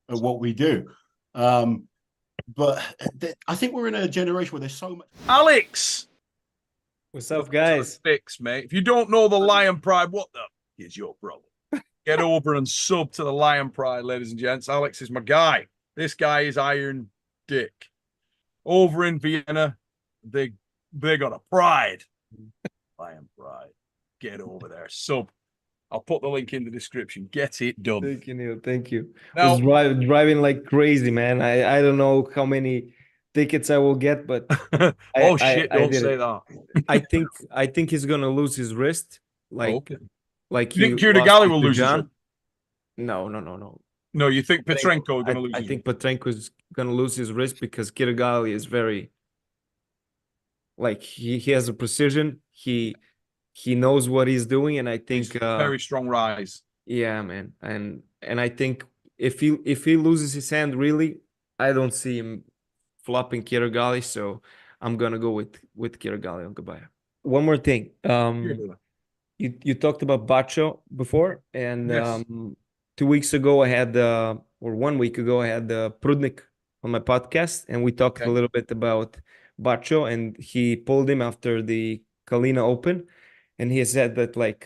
at what we do. But I think we're in a generation where there's so much. Alex, what's up, guys? Fix, mate. If you don't know the Lion Pride, what the is your problem? Get over and sub to the Lion Pride, ladies and gents. Alex is my guy. This guy is Iron Dick. Over in Vienna, they got a pride. Lion Pride. Get over there. Sub. I'll put the link in the description. Get it done. Thank you, Neil. Thank you. Now, I was driving like crazy, man. I don't know how many tickets I will get, but don't say that. I think he's gonna lose his wrist. Like you think Ciach will lose his wrist? No. No, you think Petrenko is gonna lose? I think Petrenko is gonna lose his wrist because Ciach is very, like, he has a precision. He knows what he's doing, and I think very strong rise. Yeah, man, and I think if he loses his hand, really, I don't see him flopping Ciach. So I'm gonna go with Ciach on goodbye. One more thing, you talked about Bacho before, and yes. 2 weeks ago I had or 1 week ago I had Prudnik on my podcast, and we talked a little bit about Bacho, and he pulled him after the Kalina Open. And he said that, like,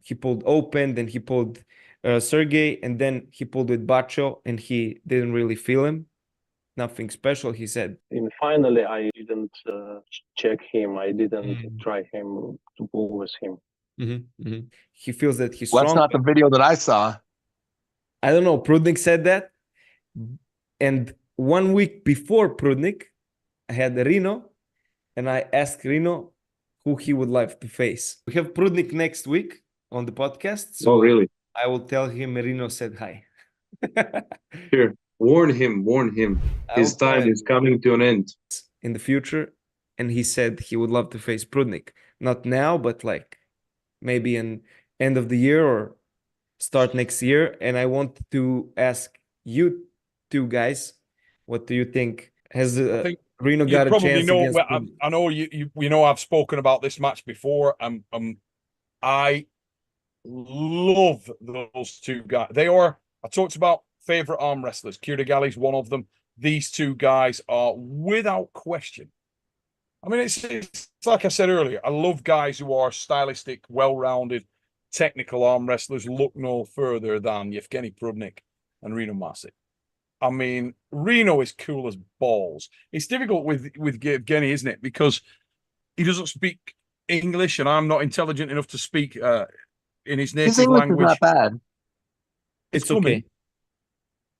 he pulled Open, then he pulled Sergey, and then he pulled with Bacho, and he didn't really feel him. Nothing special, he said. And finally, I didn't check him. I didn't try him to pull with him. He feels that he's strong. That's not the video that I saw. I don't know. Prudnik said that. And 1 week before Prudnik, I had Rino, and I asked Rino who he would like to face. We have Prudnik next week on the podcast. So really? I will tell him Rino said hi. Here, warn him. His time is coming to an end. In the future, and he said he would love to face Prudnik. Not now, but like maybe in end of the year or start next year. And I want to ask you two guys, what do you think? Has Rino got a chance against Prudnik? I know you know I've spoken about this match before. I love those two guys. I talked about favorite arm wrestlers. Ciach is one of them. These two guys are without question. I mean, it's like I said earlier, I love guys who are stylistic, well-rounded, technical arm wrestlers. Look no further than Yevgeny Prudnik and Rino Masiv. I mean, Rino is cool as balls. It's difficult with Yevgeny, isn't it? Because he doesn't speak English, and I'm not intelligent enough to speak in his native language. Is not bad. It's okay.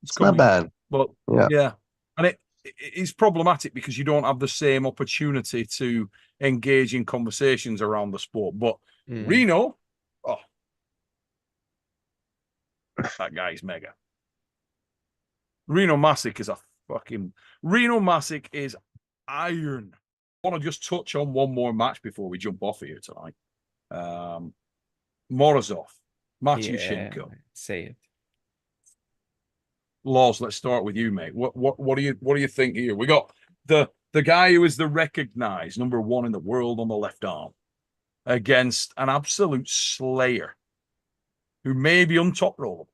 It's not bad. But yeah. And it's problematic because you don't have the same opportunity to engage in conversations around the sport. But Rino, that guy's mega. Rino Masiv is iron. I want to just touch on one more match before we jump off here tonight. Morozov, Matyushenko. Say it. Laws, let's start with you, mate. What do you think here? We got the guy who is the recognized #1 in the world on the left arm against an absolute slayer who may be on top roll.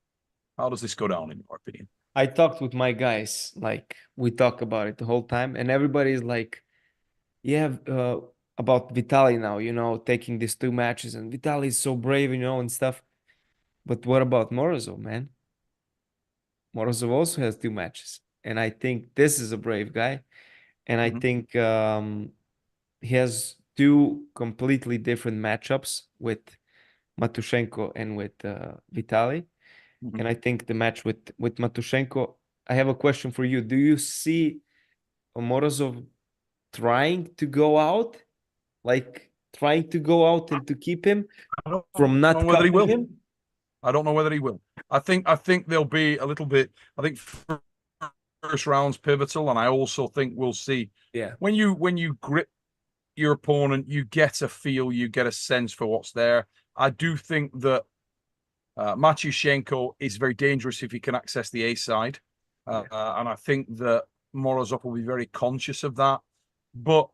How does this go down in your opinion? I talked with my guys, like we talk about it the whole time, and everybody's like, yeah, about Vitaly now, you know, taking these 2 matches, and Vitaly is so brave, you know, and stuff. But what about Morozov, man? Morozov also has 2 matches, and I think this is a brave guy, and I think he has 2 completely different matchups with Matyushenko and with Vitaly. And I think the match with Matyushenko, I have a question for you. Do you see Morozov trying to go out? Like, trying to go out and to keep him from not cutting him? I don't know whether he will. I think there'll be a little bit. I think first round's pivotal, and I also think we'll see. Yeah. When you grip your opponent, you get a feel, you get a sense for what's there. I do think that Matyushenko is very dangerous if he can access the A side. And I think that Morozov will be very conscious of that. But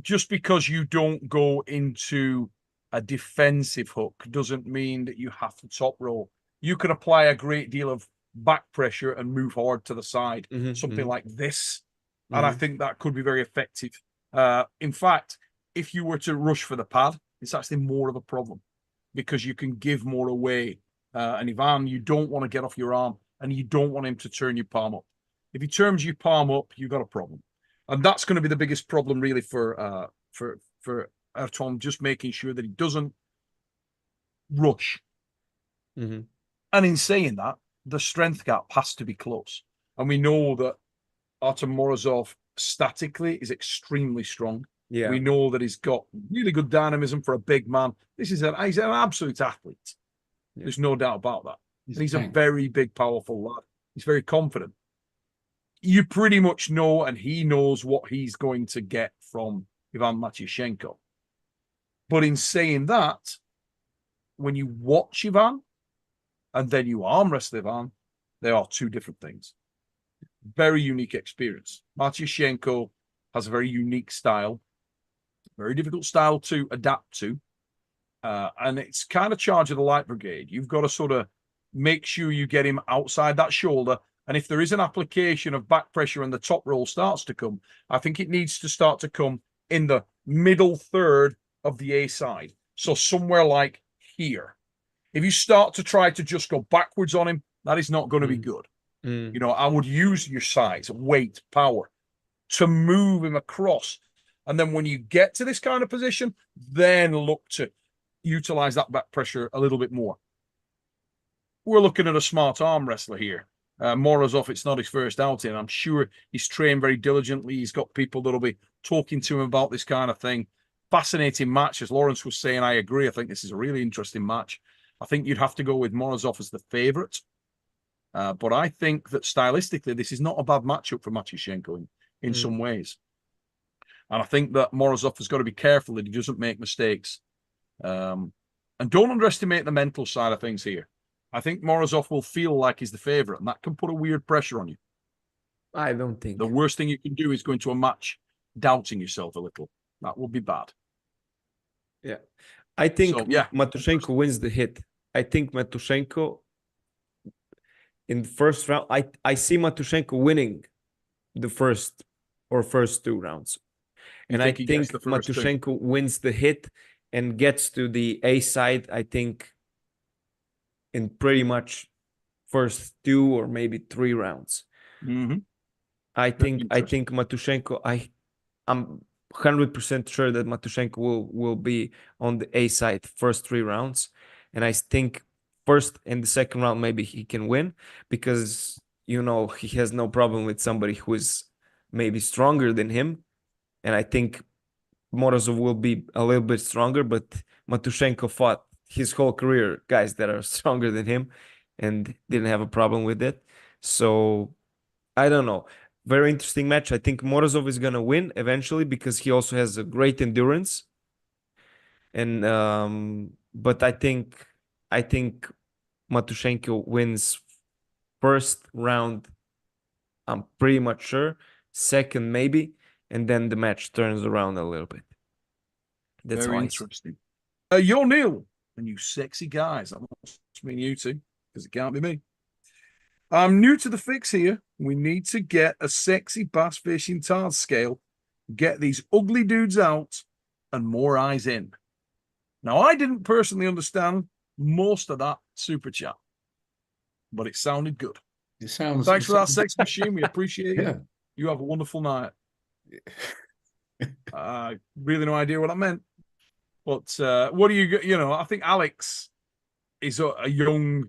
just because you don't go into a defensive hook doesn't mean that you have to top roll. You can apply a great deal of back pressure and move hard to the side, something like this. And I think that could be very effective. In fact, if you were to rush for the pad, it's actually more of a problem because you can give more away. And Ivan, you don't want to get off your arm and you don't want him to turn your palm up. If he turns your palm up, you've got a problem. And that's going to be the biggest problem really for Ayrton, just making sure that he doesn't rush. And in saying that, the strength gap has to be close. And we know that Artem Morozov statically is extremely strong. Yeah. We know that he's got really good dynamism for a big man. He's an absolute athlete. Yeah. There's no doubt about that. He's a very big, powerful lad. He's very confident. You pretty much know, and he knows what he's going to get from Ivan Matyushenko. But in saying that, when you watch Ivan and then you arm wrestle Ivan, they are two different things. Very unique experience. Matyushenko has a very unique style, very difficult style to adapt to. And it's kind of charge of the light brigade. You've got to sort of make sure you get him outside that shoulder. And if there is an application of back pressure and the top roll starts to come, I think it needs to start to come in the middle third of the A side. So somewhere like here. If you start to try to just go backwards on him, that is not going to be good. You know, I would use your size, weight, power to move him across. And then when you get to this kind of position, then look to utilize that back pressure a little bit more. We're looking at a smart arm wrestler here. Morozov, it's not his first outing. I'm sure he's trained very diligently. He's got people that'll be talking to him about this kind of thing. Fascinating match. As Laurence was saying, I agree. I think this is a really interesting match. I think you'd have to go with Morozov as the favorite. But I think that stylistically, this is not a bad matchup for Matyushenko in some ways. And I think that Morozov has got to be careful that he doesn't make mistakes. And don't underestimate the mental side of things here. I think Morozov will feel like he's the favorite, and that can put a weird pressure on you. I don't think. The worst thing you can do is go into a match doubting yourself a little. That would be bad. Yeah. I think So, Matyushenko wins the hit. I think Matyushenko in the first round, I see Matyushenko winning the first two rounds. And I think Matyushenko wins the hit and gets to the A side, I think, in pretty much first 2 or maybe 3 rounds. I think Matyushenko, I'm 100% sure that Matyushenko will be on the A side first 3 rounds. And I think first and the second round, maybe he can win because, you know, he has no problem with somebody who is maybe stronger than him. And I think Morozov will be a little bit stronger, but Matyushenko fought his whole career guys that are stronger than him and didn't have a problem with it. So I don't know. Very interesting match. I think Morozov is going to win eventually because he also has a great endurance. And but I think Matyushenko wins first round. I'm pretty much sure. Second maybe, and then the match turns around a little bit. That's very interesting. Yo, Neil, and you sexy guys. That must mean you two, because it can't be me. I'm new to the fix here. We need to get a sexy bass fishing tard scale, get these ugly dudes out, and more eyes in. Now, I didn't personally understand most of that super chat, but it sounded good. Thanks for that sex machine. We appreciate you. You have a wonderful night. Really no idea what that meant. But what do you know? I think Alex is a young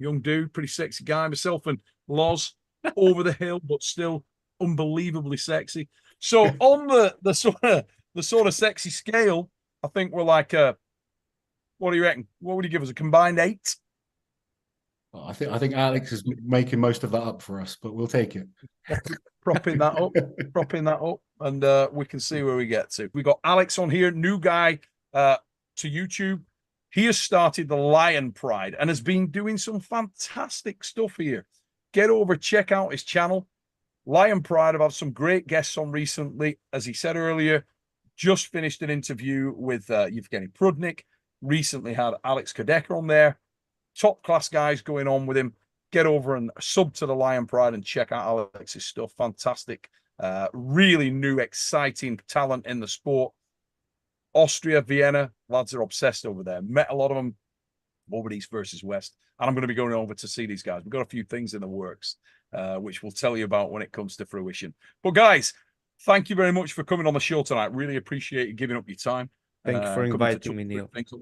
dude, pretty sexy guy. Myself and Loz over the hill, but still unbelievably sexy. So on the sort of sexy scale, I think we're like what do you reckon? What would you give us? A combined 8? Well, I think Alex is making most of that up for us, but we'll take it. propping that up, and we can see where we get to. We got Alex on here, new guy to YouTube. He has started the Lion Pride and has been doing some fantastic stuff here. Get over, check out his channel. Lion Pride, I've had some great guests on recently. As he said earlier, just finished an interview with Yevgeny Prudnik. Recently had Alex Kadeka on there. Top class guys going on with him. get over and sub to the Lion Pride and check out Alex's stuff. Fantastic. Really new, exciting talent in the sport. Austria, Vienna, lads are obsessed over there. Met a lot of them over East versus West. And I'm going to be going over to see these guys. We've got a few things in the works, which we'll tell you about when it comes to fruition. But guys, thank you very much for coming on the show tonight. Really appreciate you giving up your time. Thank you for coming to inviting me, talk Neil. things on the